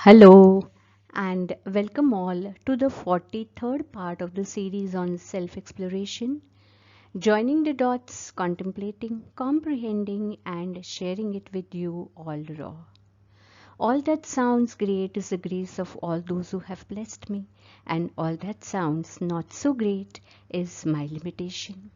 Hello and welcome all to the 43rd part of the series on self exploration, joining the dots, contemplating, comprehending, and sharing it with you all raw. All that sounds great is the grace of all those who have blessed me, and all that sounds not so great is my limitation.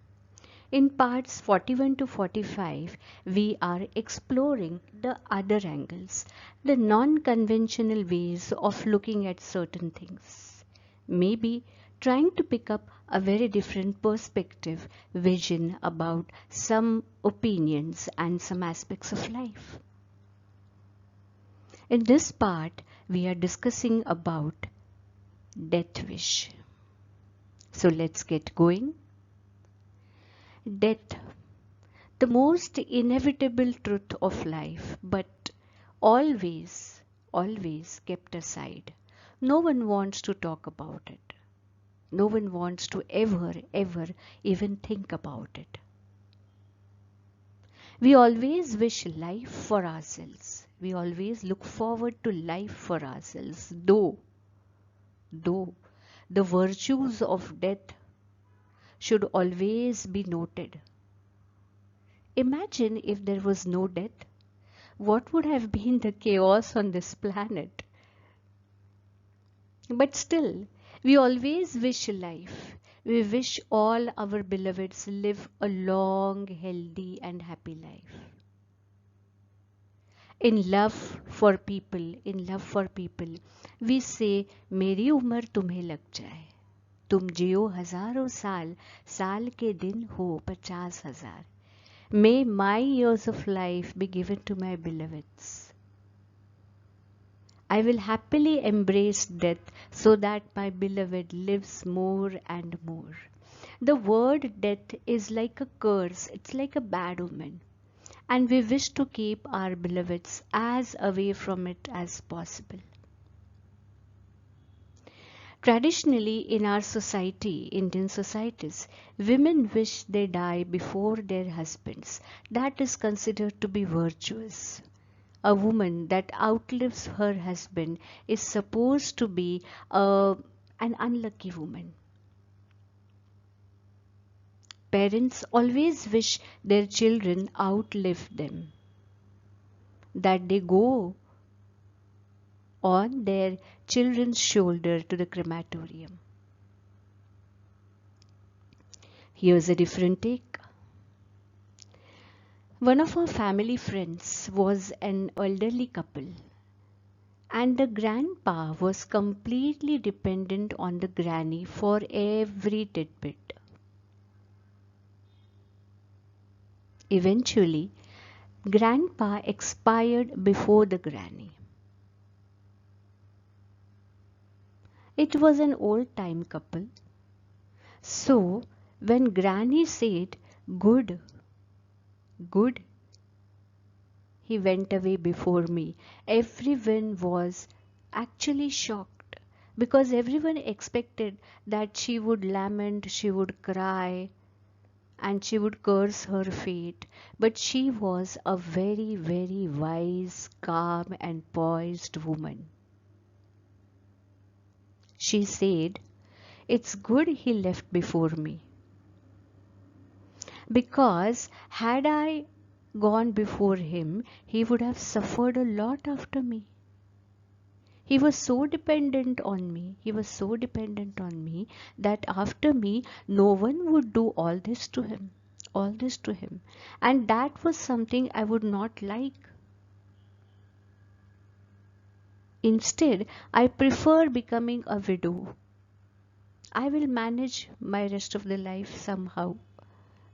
In parts 41 to 45, we are exploring the other angles, the non conventional ways of looking at certain things. Maybe trying to pick up a very different perspective, vision about some opinions and some aspects of life. In this part, we are discussing about death wish. So let's get going. Death, the most inevitable truth of life, but always kept aside. No one wants to talk about it. No one wants to ever even think about it. We always wish life for ourselves. We always look forward to life for ourselves, though the virtues of death should always be noted. Imagine if there was no death. What would have been the chaos on this planet? But still, we always wish life. We wish all our beloveds live a long, healthy, and happy life. In love for people, we say, मेरी उम्र तुम्हें लग जाए. तुम जियो हजारों साल, साल के दिन हो 50,000. May my years of life be given to my beloveds. I will happily embrace death so that my beloved lives more and more. The word death is like a curse, it's like a bad omen, and we wish to keep our beloveds as away from it as possible. Traditionally, in our society, Indian societies, women wish they die before their husbands. That is considered to be virtuous. A woman that outlives her husband is supposed to be an unlucky woman. Parents always wish their children outlive them, that they go on their children's shoulder to the crematorium. Here's a different take. One of our family friends was an elderly couple, and the grandpa was completely dependent on the granny for every tidbit. Eventually, grandpa expired before the granny. It was an old time couple. So, when granny said, "Good, good," he went away before me. Everyone was actually shocked because everyone expected that she would lament, she would cry, and she would curse her fate. But she was a very wise, calm, and poised woman. She said, "It's good he left before me. Because had I gone before him, he would have suffered a lot after me. He was so dependent on me. He was so dependent on me that after me, no one would do all this to him. All this to him. And that was something I would not like. Instead, I prefer becoming a widow. I will manage my rest of the life somehow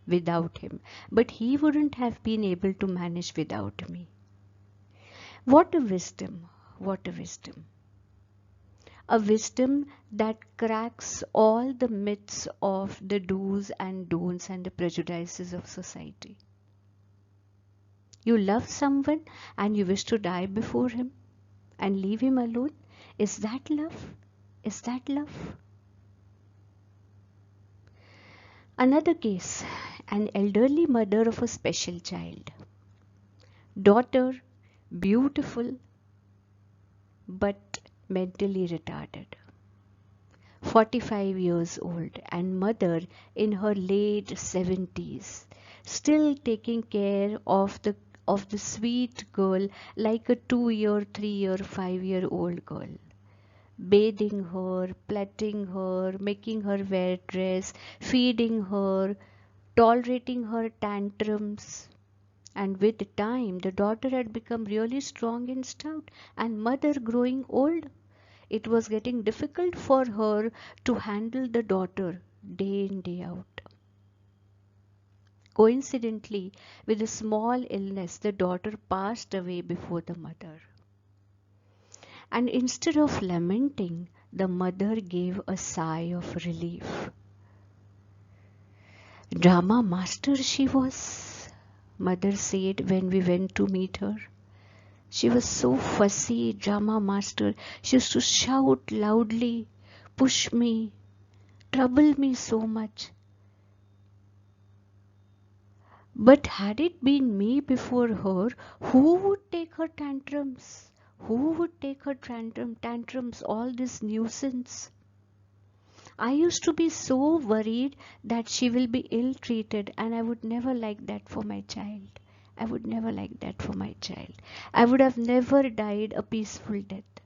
without him. But he wouldn't have been able to manage without me." What a wisdom! What a wisdom! A wisdom that cracks all the myths of the do's and don'ts and the prejudices of society. You love someone and you wish to die before him and leave him alone. Is that love? Is that love? Another case, an elderly mother of a special child. Daughter, beautiful, but mentally retarded. 45 years old and mother in her late 70s, still taking care of the sweet girl like a 2-year, 3-year, 5-year-old girl. Bathing her, plaiting her, making her wear dress, feeding her, tolerating her tantrums. And with time, the daughter had become really strong and stout, and mother growing old. It was getting difficult for her to handle the daughter day in, day out. Coincidentally, with a small illness, the daughter passed away before the mother. And instead of lamenting, the mother gave a sigh of relief. Drama master she was, mother said when we went to meet her. She was so fussy, drama master. She used to shout loudly, push me, trouble me so much. But had it been me before her, who would take her tantrums? Who would take her tantrums, all this nuisance? I used to be so worried that she will be ill treated, and I would never like that for my child. I would never like that for my child. I would have never died a peaceful death.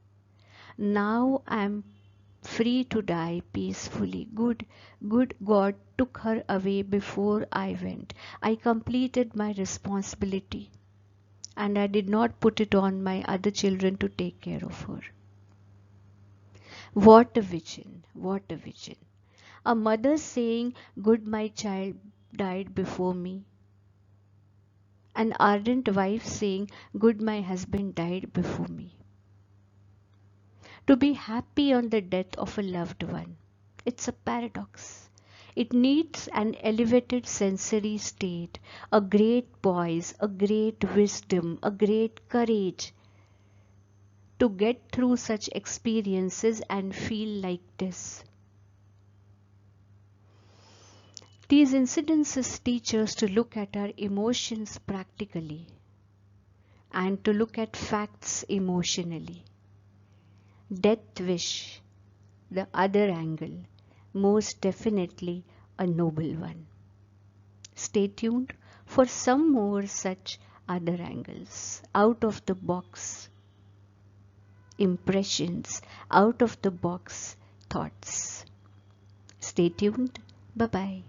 Now I am free to die peacefully. Good God took her away before I went. I completed my responsibility, and I did not put it on my other children to take care of her. What a vision! What a vision! A mother saying, good, my child died before me. An ardent wife saying, good, my husband died before me. To be happy on the death of a loved one. It's a paradox. It needs an elevated sensory state, a great poise, a great wisdom, a great courage to get through such experiences and feel like this. These incidences teach us to look at our emotions practically and to look at facts emotionally. Death wish, the other angle, most definitely a noble one. Stay tuned for some more such other angles, out of the box impressions, out of the box thoughts. Stay tuned. Bye bye.